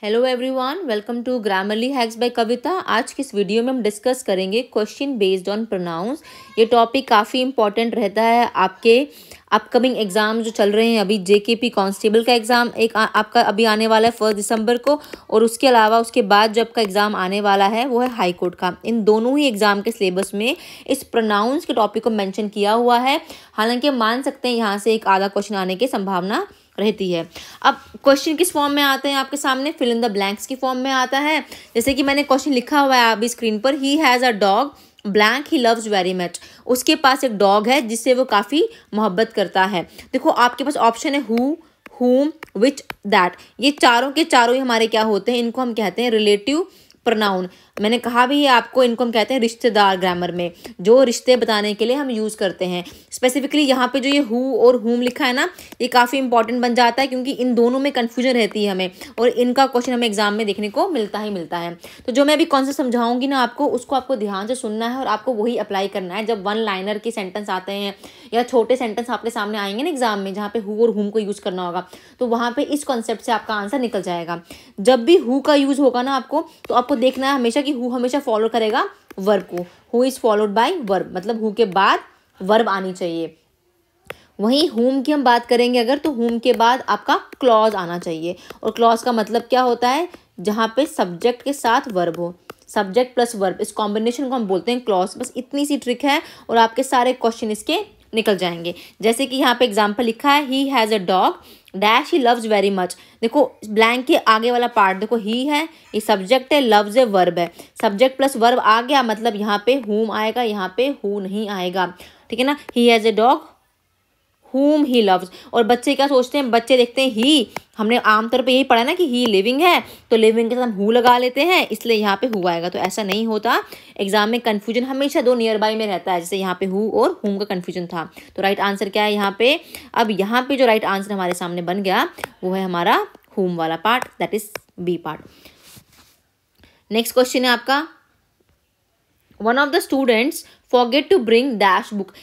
Hello everyone, welcome to Grammarly hacks by Kavita. आज की इस वीडियो में हम डिस्कस करेंगे क्वेश्चन बेस्ड ऑन प्रोनाउंस। ये टॉपिक काफ़ी इंपॉर्टेंट रहता है आपके अपकमिंग एग्जाम जो चल रहे हैं। अभी जेकेपी कांस्टेबल का एग्ज़ाम आपका अभी आने वाला है 1 दिसंबर को, और उसके अलावा उसके बाद जो आपका एग्ज़ाम आने वाला है वो है हाई कोर्ट का। इन दोनों ही एग्ज़ाम के सिलेबस में इस प्रोनाउंस के टॉपिक को मेंशन किया हुआ है। हालांकि मान सकते हैं यहाँ से एक आधा क्वेश्चन आने की संभावना रहती है। अब क्वेश्चन किस फॉर्म में आते हैं आपके सामने? फिल इन द ब्लैंक्स की फॉर्म में आता है। जैसे कि मैंने क्वेश्चन लिखा हुआ है अभी स्क्रीन पर, he has a dog blank he loves very much. उसके पास एक डॉग है जिससे वो काफ़ी मोहब्बत करता है। देखो आपके पास ऑप्शन है हु, whom, which, that। ये चारों के चारों ही हमारे क्या होते हैं? इनको हम कहते हैं रिलेटिव प्रोनाउन। मैंने कहा भी है आपको, इनको हम कहते हैं रिश्तेदार ग्रामर में, जो रिश्ते बताने के लिए हम यूज़ करते हैं। स्पेसिफिकली यहाँ पे जो ये हु और हुम लिखा है ना, ये काफ़ी इंपॉर्टेंट बन जाता है क्योंकि इन दोनों में कन्फ्यूजन रहती है हमें, और इनका क्वेश्चन हमें एग्जाम में देखने को मिलता ही मिलता है। तो जो मैं अभी कॉन्सेप्ट समझाऊंगी ना आपको, उसको आपको ध्यान से सुनना है और आपको वही अप्लाई करना है। जब वन लाइनर के सेंटेंस आते हैं या छोटे सेंटेंस आपके सामने आएंगे ना एग्जाम में, जहाँ पे हु और हुम को यूज़ करना होगा, तो वहाँ पे इस कॉन्सेप्ट से आपका आंसर निकल जाएगा। जब भी हु का यूज़ होगा ना आपको, तो आपको देखना है हमेशा कि हु हमेशा फॉलो करेगा वर्ब को। Who is followed by verb, मतलब हु के बाद वर्ब आनी चाहिए। वहीं हुम की हम बात करेंगे अगर, तो हुम के बाद आपका क्लॉज आना चाहिए। और क्लॉज का मतलब क्या होता है? जहाँ पे सब्जेक्ट के साथ वर्ब हो, सब्जेक्ट प्लस वर्ब, इस कॉम्बिनेशन को हम बोलते हैं क्लॉज। बस इतनी सी ट्रिक है और आपके सारे क्वेश्चन इसके निकल जाएंगे। जैसे कि यहाँ पे एग्जाम्पल लिखा है, he has a dog dash he loves very much. देखो ब्लैंक के आगे वाला पार्ट देखो, ही है, ये सब्जेक्ट है, लव्स है वर्ब है। सब्जेक्ट प्लस वर्ब आ गया, मतलब यहाँ पे हुम आएगा, यहाँ पे हु नहीं आएगा। ठीक है ना? He has a dog whom he loves। और बच्चे क्या सोचते हैं? बच्चे देखते हैं ही, हमने आमतौर पे यही पढ़ा ना कि ही लिविंग है, तो लिविंग के साथ हम हु लगा लेते हैं, इसलिए यहाँ पे हु आएगा। तो ऐसा नहीं होता। एग्जाम में कंफ्यूजन हमेशा दो नियर बाई में रहता है, जैसे यहाँ पे हु और हुम का कंफ्यूजन था। तो राइट आंसर क्या है यहाँ पे? अब यहाँ पे जो राइट आंसर हमारे सामने बन गया वो है हमारा हुम वाला part, that is B part. Next question है आपका, one of the students forget to bring dash book.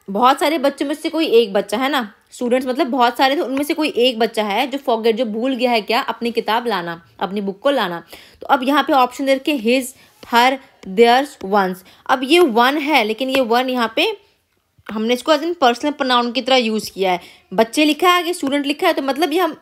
बहुत सारे बच्चों में से कोई एक बच्चा है ना, स्टूडेंट्स मतलब बहुत सारे थे, उनमें से कोई एक बच्चा है जो फॉरगेट, जो भूल गया है क्या? अपनी किताब लाना, अपनी बुक को लाना। तो अब यहाँ पे ऑप्शन दे रखे हिज, हर, देयर्स, वंस। अब ये वन है, लेकिन ये वन यहाँ पे हमने इसको एज इन पर्सनल प्रोनाउन की तरह यूज़ किया है। बच्चे लिखा है, आगे स्टूडेंट लिखा है, तो मतलब ये हम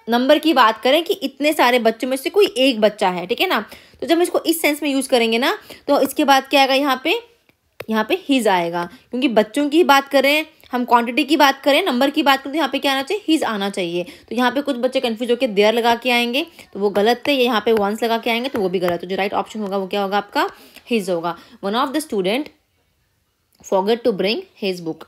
नंबर की बात करें कि इतने सारे बच्चों में से कोई एक बच्चा है। ठीक है ना? तो जब हम इसको इस सेंस में यूज़ करेंगे ना, तो इसके बाद क्या आएगा यहाँ पे हिज आएगा, क्योंकि बच्चों की बात करें हम, क्वांटिटी की बात करें, नंबर की बात करें, तो यहाँ पे क्या आना चाहिए? हिज आना चाहिए। तो यहाँ पे कुछ बच्चे कंफ्यूज होकर देयर लगा के आएंगे, तो वो गलत है। यहाँ पे वंस लगा के आएंगे तो वो भी गलत। तो जो राइट ऑप्शन होगा वो क्या होगा? आपका हिज होगा। One of the student forget to bring his book.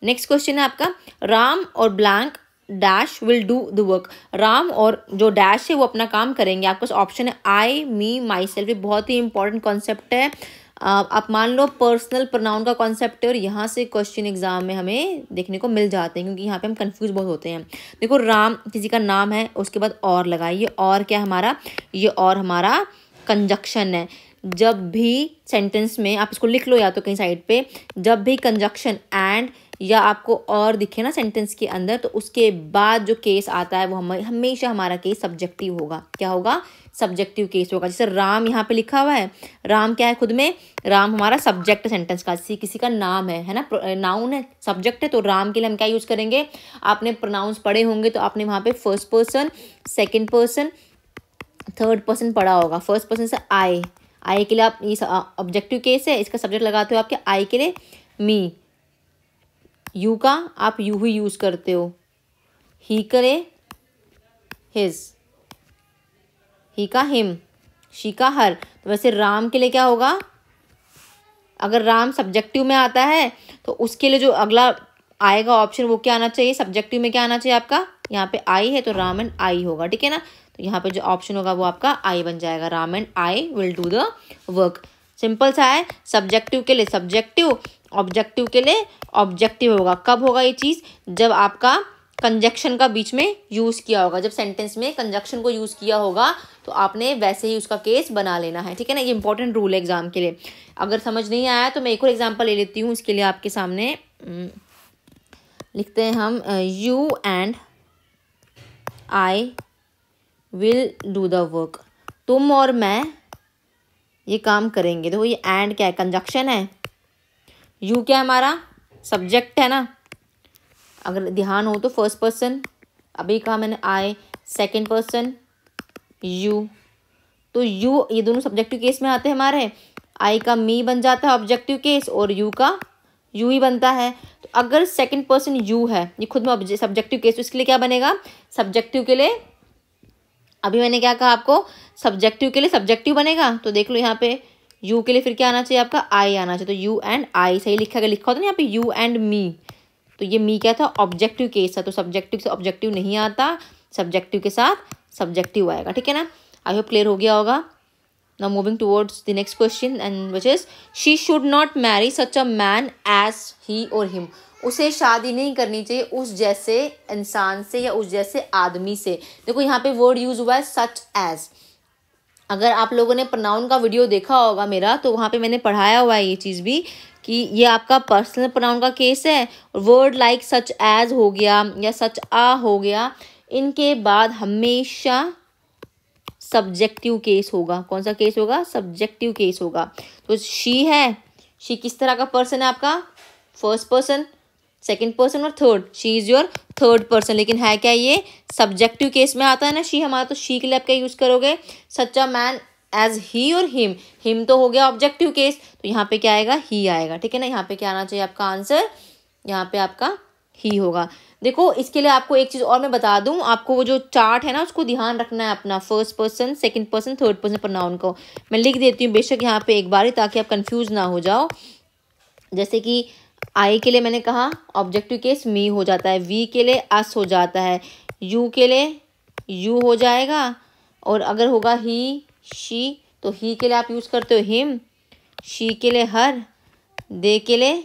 Next question है आपका, राम और blank dash will do the work. Ram और जो डैश है वो अपना काम करेंगे। आपके पास ऑप्शन है आई, मी, माई सेल्फ। ये बहुत ही इंपॉर्टेंट कॉन्सेप्ट है। आप मान लो पर्सनल प्रोनाउन का कॉन्सेप्ट है, और यहाँ से क्वेश्चन एग्जाम में हमें देखने को मिल जाते हैं, क्योंकि यहाँ पे हम कंफ्यूज बहुत होते हैं। देखो राम किसी का नाम है, उसके बाद और लगाइए, और क्या हमारा? ये और हमारा कंजक्शन है। जब भी सेंटेंस में, आप इसको लिख लो या तो कहीं साइड पे, जब भी कंजक्शन एंड या आपको और दिखे ना सेंटेंस के अंदर, तो उसके बाद जो केस आता है वो हमेशा हमारा केस सब्जेक्टिव होगा। क्या होगा? सब्जेक्टिव केस होगा। जैसे राम यहाँ पे लिखा हुआ है, राम क्या है खुद में? राम हमारा सब्जेक्ट सेंटेंस का, किसी का नाम है ना, नाउन है, सब्जेक्ट है। तो राम के लिए हम क्या यूज़ करेंगे? आपने प्रोनाउंस पढ़े होंगे, तो आपने वहाँ पे first person, second person, third person पढ़ा होगा। फर्स्ट पर्सन से आई के लिए आप, ये ऑब्जेक्टिव केस है, इसका सब्जेक्ट लगाते हो आपके आई के लिए मी। यू का आप यू ही यूज़ करते हो। ही करे हिज, ही का हिम, शी का हर। तो वैसे राम के लिए क्या होगा? अगर राम सब्जेक्टिव में आता है तो उसके लिए जो अगला आएगा ऑप्शन वो क्या आना चाहिए? सब्जेक्टिव में क्या आना चाहिए आपका? यहाँ पे आई है तो राम एंड आई होगा। ठीक है ना? तो यहाँ पे जो ऑप्शन होगा वो आपका आई बन जाएगा। Ram and I will do the work. Simple सा है। सब्जेक्टिव के लिए सब्जेक्टिव, ऑब्जेक्टिव के लिए ऑब्जेक्टिव होगा। कब होगा ये चीज़? जब आपका कंजक्शन का बीच में यूज़ किया होगा। जब सेंटेंस में कंजक्शन को यूज़ किया होगा तो आपने वैसे ही उसका केस बना लेना है। ठीक है ना? ये इंपॉर्टेंट रूल है एग्जाम के लिए। अगर समझ नहीं आया तो मैं एक और एग्जांपल ले लेती हूँ। इसके लिए आपके सामने लिखते हैं हम, you and I will do the work. तुम और मैं ये काम करेंगे। तो ये एंड क्या है, कंजक्शन है। यू क्या है हमारा, सब्जेक्ट है ना, अगर ध्यान हो तो फर्स्ट पर्सन, अभी कहा मैंने आई, सेकंड पर्सन यू, तो यू, ये दोनों सब्जेक्टिव केस में आते हैं हमारे। आई का मी बन जाता है ऑब्जेक्टिव केस और यू का यू ही बनता है। तो अगर सेकंड पर्सन यू है, ये खुद में सब्जेक्टिव केस, तो इसके लिए क्या बनेगा, सब्जेक्टिव के लिए, अभी मैंने क्या कहा आपको, सब्जेक्टिव के लिए सब्जेक्टिव बनेगा। तो देख लो यहाँ पे यू के लिए फिर क्या आना चाहिए आपका, आई आना चाहिए। तो यू एंड आई सही लिखा गया, लिखा होता है ना यहाँ पे यू एंड मी, तो ये मी क्या था, ऑब्जेक्टिव केस था। तो सब्जेक्टिव से ऑब्जेक्टिव नहीं आता, सब्जेक्टिव के साथ सब्जेक्टिव आएगा, ठीक है ना। आई होप क्लियर हो गया होगा। Now moving towards the next question and which is she should not marry such a man as he और हिम। उसे शादी नहीं करनी चाहिए उस जैसे इंसान से या उस जैसे आदमी से। देखो यहाँ पे वर्ड यूज हुआ है सच एज। अगर आप लोगों ने प्रोनाउन का वीडियो देखा होगा मेरा, तो वहाँ पे मैंने पढ़ाया हुआ है ये चीज़ भी कि ये आपका पर्सनल प्रोनाउन का केस है। वर्ड लाइक सच एज हो गया या सच आ हो गया, इनके बाद हमेशा सब्जेक्टिव केस होगा। कौन सा केस होगा, सब्जेक्टिव केस होगा। तो शी है, शी किस तरह का पर्सन है आपका, फर्स्ट पर्सन, सेकंड पर्सन और third. She is your third person, लेकिन है क्या ये सब्जेक्टिव केस में आता है ना शी हमारा। तो शी के लिए आप क्या यूज करोगे, सच अ मैन एज ही और हिम। हिम तो हो गया ऑब्जेक्टिव केस, तो यहाँ पे क्या आएगा, ही आएगा, ठीक है ना। यहाँ पे क्या आना चाहिए आपका आंसर, यहाँ पे आपका ही होगा। देखो इसके लिए आपको एक चीज़ और मैं बता दूं, आपको वो जो चार्ट है ना उसको ध्यान रखना है अपना, first person, second person, third person pronoun को मैं लिख देती हूँ बेशक यहाँ पे एक बार ही, ताकि आप कंफ्यूज ना हो जाओ। जैसे कि आई के लिए मैंने कहा ऑब्जेक्टिव केस मी हो जाता है, वी के लिए अस हो जाता है, यू के लिए यू हो जाएगा, और अगर होगा ही शी तो ही के लिए आप यूज़ करते हो हिम, शी के लिए हर, दे के लिए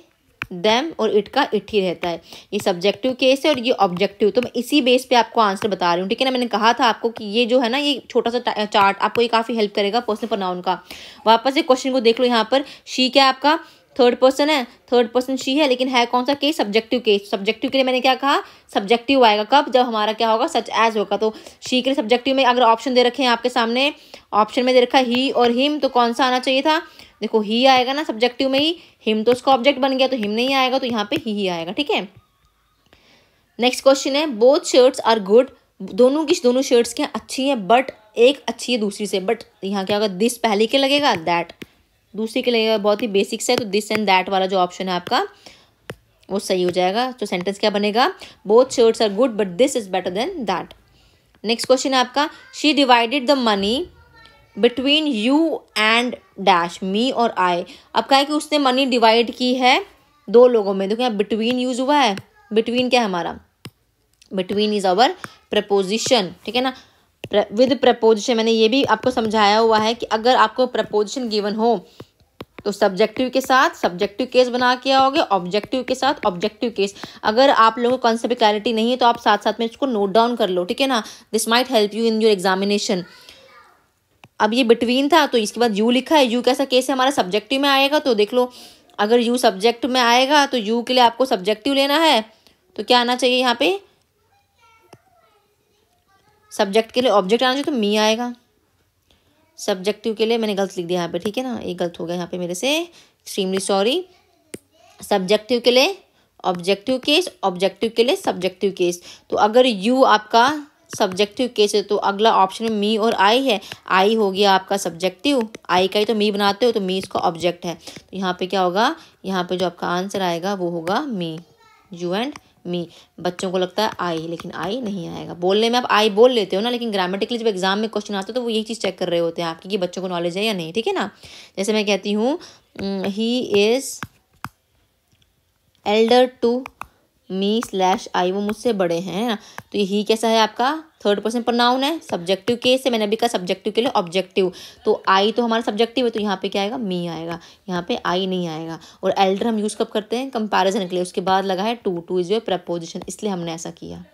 देम, और इट का इट ही रहता है। ये सब्जेक्टिव केस है और ये ऑब्जेक्टिव। तो मैं इसी बेस पे आपको आंसर बता रही हूँ, ठीक है ना। मैंने कहा था आपको कि ये जो है ना, ये छोटा सा चार्ट आपको ये काफ़ी हेल्प करेगा पर्सनल प्रोनाउन का। वापस से क्वेश्चन को देख लो, यहाँ पर शी क्या आपका थर्ड पर्सन है, थर्ड पर्सन शी है, लेकिन है कौन सा केस, सब्जेक्टिव केस। सब्जेक्टिव के लिए मैंने क्या कहा, सब्जेक्टिव आएगा कब, जब हमारा क्या होगा, सच एज होगा। तो शी के लिए सब्जेक्टिव में अगर ऑप्शन दे रखे हैं आपके सामने, ऑप्शन में दे रखा है ही और हिम, तो कौन सा आना चाहिए था, देखो ही आएगा ना सब्जेक्टिव में ही, हिम तो उसका ऑब्जेक्ट बन गया तो हिम नहीं आएगा, तो यहाँ पे ही आएगा, ठीक है। नेक्स्ट क्वेश्चन है बोथ शर्ट्स आर गुड। दोनों की दोनों शर्ट्स क्या अच्छी हैं, बट एक अच्छी है दूसरी से। बट यहाँ क्या होगा, दिस पहले के लगेगा, दैट दूसरे के लगेगा। बहुत ही बेसिक्स है, तो दिस एंड दैट वाला जो ऑप्शन है आपका वो सही हो जाएगा। तो सेंटेंस क्या बनेगा, both shirts are good but this is better than that. Next question है आपका she divided the money between you and dash, me और आई। अब क्या है कि उसने मनी डिवाइड की है दो लोगों में। देखो यहाँ बिटवीन यूज हुआ है, बिटवीन क्या है हमारा, बिटवीन इज अवर प्रपोजिशन, ठीक है ना। विद प्रपोजिशन मैंने ये भी आपको समझाया हुआ है कि अगर आपको प्रपोजिशन गिवन हो तो सब्जेक्टिव के साथ सब्जेक्टिव केस बना के आओगे, ऑब्जेक्टिव के साथ ऑब्जेक्टिव केस। अगर आप लोगों को कॉन्सेप्ट क्लैरिटी नहीं है तो आप साथ साथ में इसको नोट डाउन कर लो, ठीक है ना। This might help you in your examination. अब ये बिटवीन था तो इसके बाद यू लिखा है, यू कैसा केस है हमारा, सब्जेक्टिव में आएगा। तो देख लो अगर यू सब्जेक्ट में आएगा तो यू के लिए आपको सब्जेक्टिव लेना है, तो क्या आना चाहिए यहाँ पे, सब्जेक्ट के लिए ऑब्जेक्ट आना चाहिए, तो मी आएगा। सब्जेक्टिव के लिए मैंने गलत लिख दिया यहाँ पे, ठीक है ना, ये गलत हो गया यहाँ पे मेरे से, एक्सट्रीमली सॉरी। सब्जेक्टिव के लिए ऑब्जेक्टिव केस, ऑब्जेक्टिव के लिए सब्जेक्टिव केस। तो अगर यू आपका सब्जेक्टिव केस है तो अगला ऑप्शन में मी और आई है। आई हो गया आपका सब्जेक्टिव, आई का ही तो मी बनाते हो, तो मी इसका ऑब्जेक्ट है। तो यहाँ पे क्या होगा, यहाँ पे जो आपका आंसर आएगा वो होगा मी, यू एंड मी। बच्चों को लगता है आई, लेकिन आई नहीं आएगा। बोलने में आप आई बोल लेते हो ना, लेकिन ग्रामेटिकली जब एग्जाम में क्वेश्चन आता है तो वो यही चीज़ चेक कर रहे होते हैं आपकी कि बच्चों को नॉलेज है या नहीं, ठीक है ना। जैसे मैं कहती हूँ he is elder to me slash I, वो मुझसे बड़े हैं ना। तो ये ही कैसा है आपका थर्ड पर्सन प्रोनाउन है, सब्जेक्टिव केस है। मैंने अभी कहा सब्जेक्टिव के लिए ऑब्जेक्टिव, तो आई तो हमारा सब्जेक्टिव है, तो यहाँ पे क्या आएगा, मी आएगा, यहाँ पे आई नहीं आएगा। और एल्डर हम यूज़ कब करते हैं, कंपैरिजन के लिए। उसके बाद लगा है to, to is your preposition, इसलिए हमने ऐसा किया।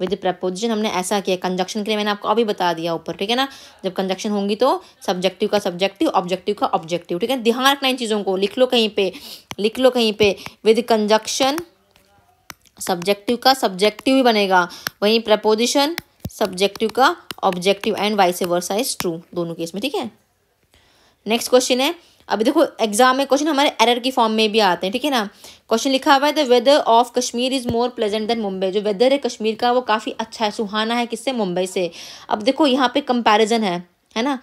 विद प्रपोजिशन हमने ऐसा किया। कंजक्शन के लिए मैंने आपको अभी बता दिया ऊपर, ठीक है ना। जब कंजक्शन होंगी तो सब्जेक्टिव का सब्जेक्टिव, ऑब्जेक्टिव का ऑब्जेक्टिव, ठीक है। ध्यान रखना इन चीज़ों को, लिख लो कहीं पे, लिख लो कहीं पे। विद कंजक्शन सब्जेक्टिव का सब्जेक्टिव ही बनेगा, वहीं प्रपोजिशन सब्जेक्टिव का objective and vice versa is true, दोनों केस में, ठीक है। नेक्स्ट क्वेश्चन है, अभी देखो एग्जाम में क्वेश्चन हमारे एरर की फॉर्म में भी आते हैं, ठीक है ना। क्वेश्चन लिखा हुआ है the weather of Kashmir is more pleasant than Mumbai. जो वेदर है कश्मीर का वो काफ़ी अच्छा है, सुहाना है, किससे, मुंबई से। अब देखो यहाँ पे कंपैरिजन है ना,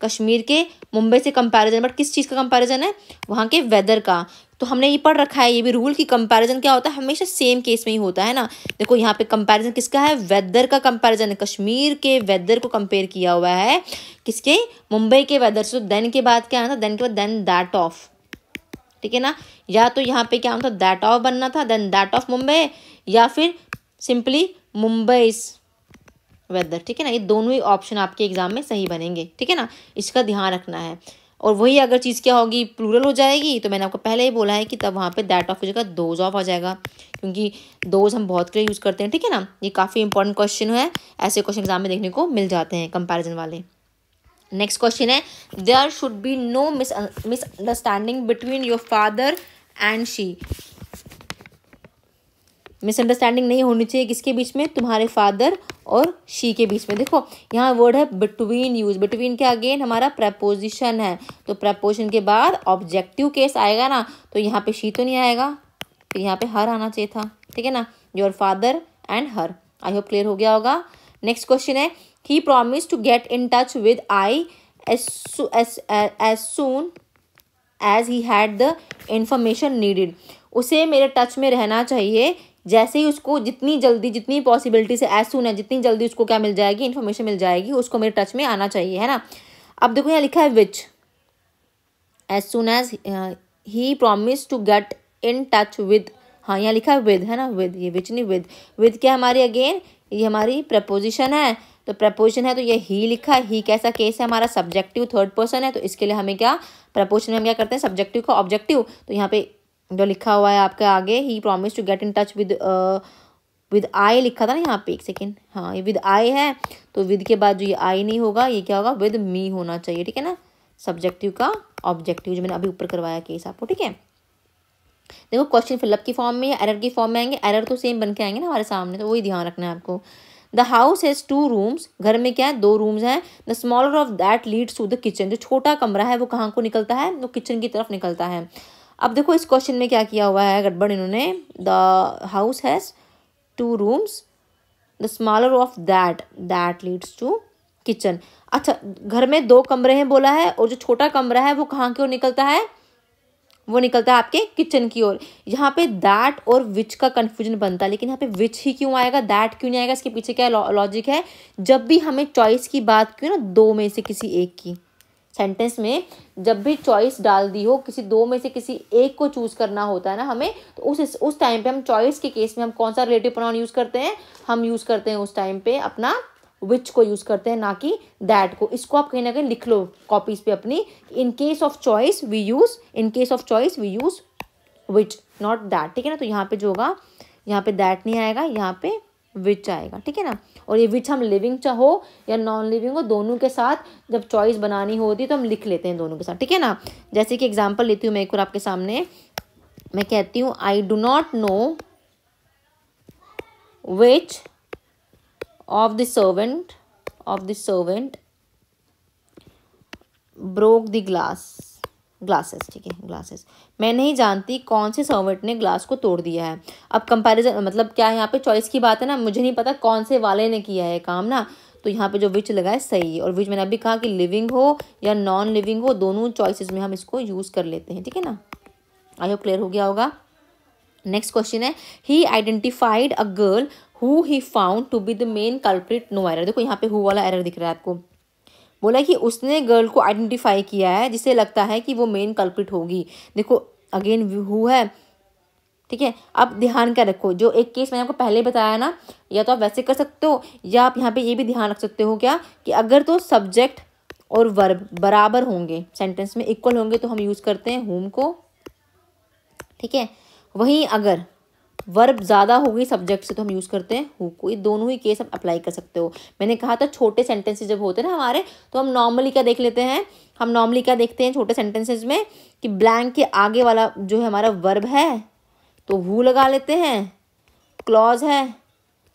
कश्मीर के मुंबई से कंपैरिजन, बट किस चीज़ का कंपैरिजन है, वहाँ के वेदर का। तो हमने ये पढ़ रखा है, ये भी रूल की कंपैरिजन क्या होता है, हमेशा सेम केस में ही होता है ना। देखो यहाँ पे कंपैरिजन किसका है, वेदर का कंपैरिजन है, कश्मीर के वेदर को कंपेयर किया हुआ है किसके, मुंबई के वेदर से। तो देन के बाद क्या आना था, देन के बाद देन दैट ऑफ, ठीक है ना। या तो यहाँ पे क्या होता था, दैट ऑफ बनना था, देन दैट ऑफ मुंबई, या फिर सिंपली मुंबई वेदर, ठीक है ना। ये दोनों ही ऑप्शन आपके एग्जाम में सही बनेंगे, ठीक है ना, इसका ध्यान रखना है। और वही अगर चीज़ क्या होगी, प्लूरल हो जाएगी, तो मैंने आपको पहले ही बोला है कि तब वहाँ पे दैट ऑफ की जगह दोज ऑफ आ जाएगा, क्योंकि दोज हम बहुत क्लियर यूज़ करते हैं, ठीक है ना। ये काफ़ी इंपॉर्टेंट क्वेश्चन है, ऐसे क्वेश्चन एग्जाम में देखने को मिल जाते हैं कंपैरिजन वाले। नेक्स्ट क्वेश्चन है, there should be no misunderstanding between your father and she. Misunderstanding नहीं होनी चाहिए किसके बीच में, तुम्हारे फादर और शी के बीच में। देखो यहाँ वर्ड है बिटवीन यूज, बिटवीन के अगेन हमारा प्रपोजिशन है, तो प्रपोजिशन के बाद ऑब्जेक्टिव केस आएगा ना, तो यहाँ पे शी तो नहीं आएगा, तो यहाँ पे हर आना चाहिए था, ठीक है ना, your father and her. I hope clear हो गया होगा। नेक्स्ट क्वेश्चन है, he promise to get in touch with I as soon as he had the information needed. उसे मेरे टच में रहना चाहिए, जैसे ही उसको जितनी जल्दी, जितनी पॉसिबिलिटी से, एज सून है, जितनी जल्दी उसको क्या मिल जाएगी, इन्फॉर्मेशन मिल जाएगी, उसको मेरे टच में आना चाहिए, है ना। अब देखो यहाँ लिखा है which, as soon as he promise to get in touch with, हाँ यहाँ लिखा है विद, है ना, विद, ये विच नहीं, विद क्या हमारी अगेन, ये हमारी प्रपोजिशन है, तो प्रपोजिशन है तो ये ही लिखा है, ही कैसा केस है हमारा, सब्जेक्टिव थर्ड पर्सन है, तो इसके लिए हमें क्या, प्रपोजिशन में हम क्या करते हैं, सब्जेक्टिव का ऑब्जेक्टिव। तो यहाँ पे जो लिखा हुआ है आपके आगे, he promise to get in touch with I लिखा था ना यहाँ पे, एक सेकेंड, हाँ ये विद आई है, तो विद के बाद जो ये आई नहीं होगा, ये क्या होगा, विद मी होना चाहिए, ठीक है ना, सब्जेक्टिव का ऑब्जेक्टिव, जो मैंने अभी ऊपर करवाया केस आपको, ठीक है। देखो क्वेश्चन फिलअप की फॉर्म में या एरर की फॉर्म में आएंगे, एरर तो सेम बन के आएंगे ना हमारे सामने, तो वही ध्यान रखना है आपको। द हाउस हैज़ 2 रूम्स, घर में क्या है, 2 रूम्स हैं। The smaller of that leads to the kitchen, जो छोटा कमरा है वो कहाँ को निकलता है, वो किचन की तरफ निकलता है। अब देखो इस क्वेश्चन में क्या किया हुआ है गड़बड़ इन्होंने, the house has 2 rooms, the smaller of that leads to kitchen. अच्छा घर में 2 कमरे हैं बोला है, और जो छोटा कमरा है वो कहाँ की ओर निकलता है, वो निकलता है आपके किचन की ओर। यहाँ पे दैट और विच का कंफ्यूजन बनता है, लेकिन यहाँ पे विच ही क्यों आएगा, दैट क्यों नहीं आएगा, इसके पीछे क्या लॉजिक है। जब भी हमें चॉइस की बात की ना, 2 में से किसी एक की, सेंटेंस में जब भी चॉइस डाल दी हो, किसी 2 में से किसी एक को चूज करना होता है ना हमें, तो उस टाइम पे हम चॉइस के केस में हम कौन सा रिलेटिव प्रोनाउन यूज करते हैं, हम यूज करते हैं उस टाइम पे अपना विच को यूज करते हैं, ना कि दैट को। इसको आप कहीं ना कहीं लिख लो कॉपीज पे अपनी, in case of choice we use which, not that, ठीक है ना। तो यहाँ पे जो होगा, यहाँ पे दैट नहीं आएगा, यहाँ पे विच आएगा, ठीक है ना। और ये विच हम लिविंग चाहो या नॉन लिविंग हो, दोनों के साथ जब चॉइस बनानी होती है तो हम लिख लेते हैं दोनों के साथ, ठीक है ना। जैसे कि एग्जांपल लेती हूँ मैं एक और आपके सामने, मैं कहती हूँ I do not know which of the servant broke the glasses, ठीक है, ग्लासेस। मैं नहीं जानती कौन से सर्वेंट ने ग्लास को तोड़ दिया है। अब कंपैरिजन मतलब क्या है, यहाँ पे चॉइस की बात है ना, मुझे नहीं पता कौन से वाले ने किया है काम ना, तो यहाँ पे जो विच लगा है सही है। और विच मैंने अभी कहा कि लिविंग हो या नॉन लिविंग हो, दोनों चॉइसेस में हम इसको यूज कर लेते हैं, ठीक है ना। आई होप क्लियर हो गया होगा। नेक्स्ट क्वेश्चन है, he identified a girl who he found to be the main culprit, no error. देखो यहाँ पे हु वाला एरर दिख रहा है आपको, बोला कि उसने गर्ल को आइडेंटिफाई किया है जिसे लगता है कि वो मेन कल्प्रिट होगी। देखो अगेन हु है, ठीक है। अब ध्यान क्या रखो, जो एक केस मैंने आपको पहले बताया ना, या तो आप वैसे कर सकते हो, या आप यहाँ पे ये भी ध्यान रख सकते हो क्या, कि अगर तो सब्जेक्ट और वर्ब बराबर होंगे, सेंटेंस में इक्वल होंगे, तो हम यूज करते हैं हुम को, ठीक है। वहीं अगर वर्ब ज़्यादा हो गई सब्जेक्ट से, तो हम यूज़ करते हैं हु को। ये दोनों ही केस आप अप्लाई कर सकते हो। मैंने कहा था छोटे सेंटेंसेस जब होते हैं ना हमारे, तो हम नॉर्मली क्या देख लेते हैं, हम नॉर्मली क्या देखते हैं छोटे सेंटेंसेस में, कि ब्लैंक के आगे वाला जो है हमारा वर्ब है तो हु लगा लेते हैं, क्लॉज है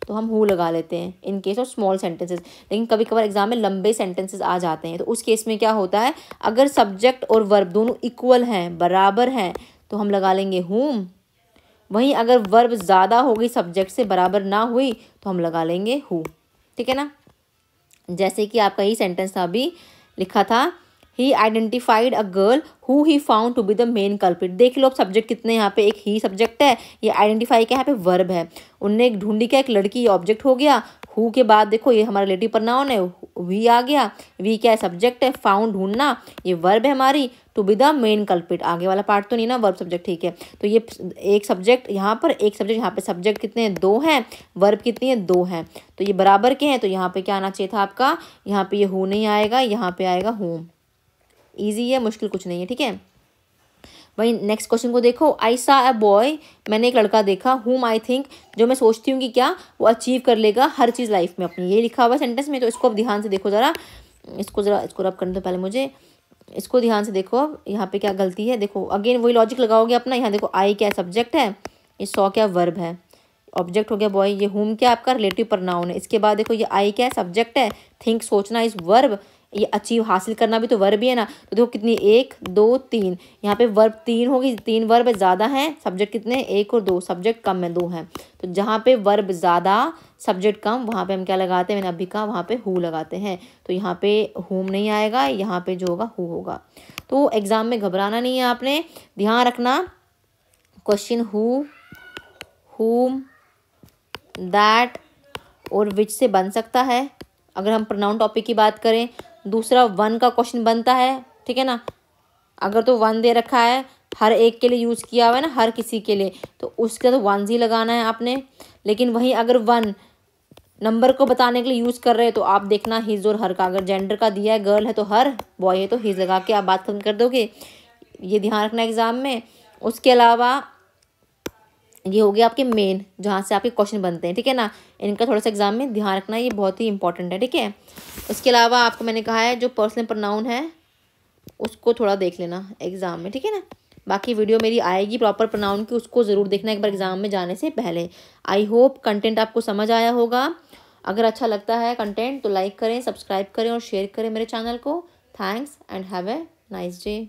तो हम हु लगा लेते हैं इन केस ऑफ स्मॉल सेंटेंसेस। लेकिन कभी कभार एग्जाम में लंबे सेंटेंसेस आ जाते हैं, तो उस केस में क्या होता है, अगर सब्जेक्ट और वर्ब दोनों इक्वल हैं, बराबर हैं, तो हम लगा लेंगे whom। वहीं अगर वर्ब ज़्यादा हो गई, सब्जेक्ट से बराबर ना हुई, तो हम लगा लेंगे हु। ठीक है ना। जैसे कि आपका ही सेंटेंस था अभी लिखा था, he identified a girl who he found to be the main culprit. देख लो अब सब्जेक्ट कितने यहाँ पे, एक ही सब्जेक्ट है, ये आइडेंटिफाई क्या यहाँ पे वर्ब है। उनने एक ढूंढी क्या, एक लड़की, ऑब्जेक्ट हो गया। हु के बाद देखो ये हमारा रिलेटिव प्रोनाउन है, वी आ गया। वी क्या है, सब्जेक्ट है। फाउंड ढूंढना, ये वर्ब है हमारी। To be the main culprit, आगे वाला पार्ट तो नहीं ना, वर्ब सब्जेक्ट। ठीक है, तो ये एक सब्जेक्ट यहाँ पर, एक सब्जेक्ट यहाँ पे। सब्जेक्ट कितने हैं, 2 हैं। वर्ब कितनी है, 2 हैं। तो ये बराबर के हैं, तो यहाँ पे क्या आना चाहिए था आपका, यहाँ पे ये हु नहीं आएगा, यहाँ पे आएगा होम। ईजी है, मुश्किल कुछ नहीं है। ठीक है, वही नेक्स्ट क्वेश्चन को देखो, आई सा अ बॉय, मैंने एक लड़का देखा, हुम आई थिंक, जो मैं सोचती हूँ कि क्या वो अचीव कर लेगा हर चीज़ लाइफ में अपनी। ये लिखा हुआ सेंटेंस में, तो इसको अब ध्यान से देखो ज़रा, इसको रब करने तो पहले मुझे इसको ध्यान से देखो। अब यहाँ पे क्या गलती है, देखो अगेन वही लॉजिक लगाओगे अपना। यहाँ देखो आई क्या सब्जेक्ट है, ये सॉ क्या वर्ब है, ऑब्जेक्ट हो गया बॉय, ये हुम क्या आपका रिलेटिव प्रोनाउन है। इसके बाद देखो ये आई क्या है, सब्जेक्ट है। थिंक सोचना इस वर्ब, ये अचीव हासिल करना भी तो वर्ब ही है ना। तो देखो कितनी, 1 2 3, यहाँ पे वर्ब 3 होगी, 3 वर्ब ज़्यादा हैं, सब्जेक्ट कितने 1 और 2, सब्जेक्ट कम है 2 है। तो जहाँ पे वर्ब ज़्यादा सब्जेक्ट कम, वहाँ पे हम क्या लगाते हैं, मैंने अभी कहा वहाँ पे हु लगाते हैं। तो यहाँ पे हुम नहीं आएगा, यहाँ पे जो होगा हु होगा। तो एग्जाम में घबराना नहीं है आपने, ध्यान रखना क्वेश्चन हु, हुम, दैट और विच से बन सकता है। अगर हम प्रोनाउन टॉपिक की बात करें, दूसरा वन का क्वेश्चन बनता है। ठीक है ना, अगर तो वन दे रखा है, हर एक के लिए यूज़ किया हुआ है ना, हर किसी के लिए, तो उसका तो वन ही लगाना है आपने। लेकिन वहीं अगर वन नंबर को बताने के लिए यूज़ कर रहे हैं, तो आप देखना हिज और हर का, अगर जेंडर का दिया है, गर्ल है तो हर, बॉय है तो हिज लगा के आप बात खत्म कर दोगे। ये ध्यान रखना एग्जाम में। उसके अलावा ये हो गया आपके मेन, जहाँ से आपके क्वेश्चन बनते हैं। ठीक है ना, इनका थोड़ा सा एग्जाम में ध्यान रखना, ये बहुत ही इंपॉर्टेंट है। ठीक है, उसके अलावा आपको मैंने कहा है जो पर्सनल प्रोनाउन है उसको थोड़ा देख लेना एग्जाम में। ठीक है ना, बाकी वीडियो मेरी आएगी प्रॉपर प्रोनाउन की, उसको ज़रूर देखना एक बार एग्जाम में जाने से पहले। आई होप कंटेंट आपको समझ आया होगा। अगर अच्छा लगता है कंटेंट तो लाइक करें, सब्सक्राइब करें और शेयर करें मेरे चैनल को। Thanks and have a nice day.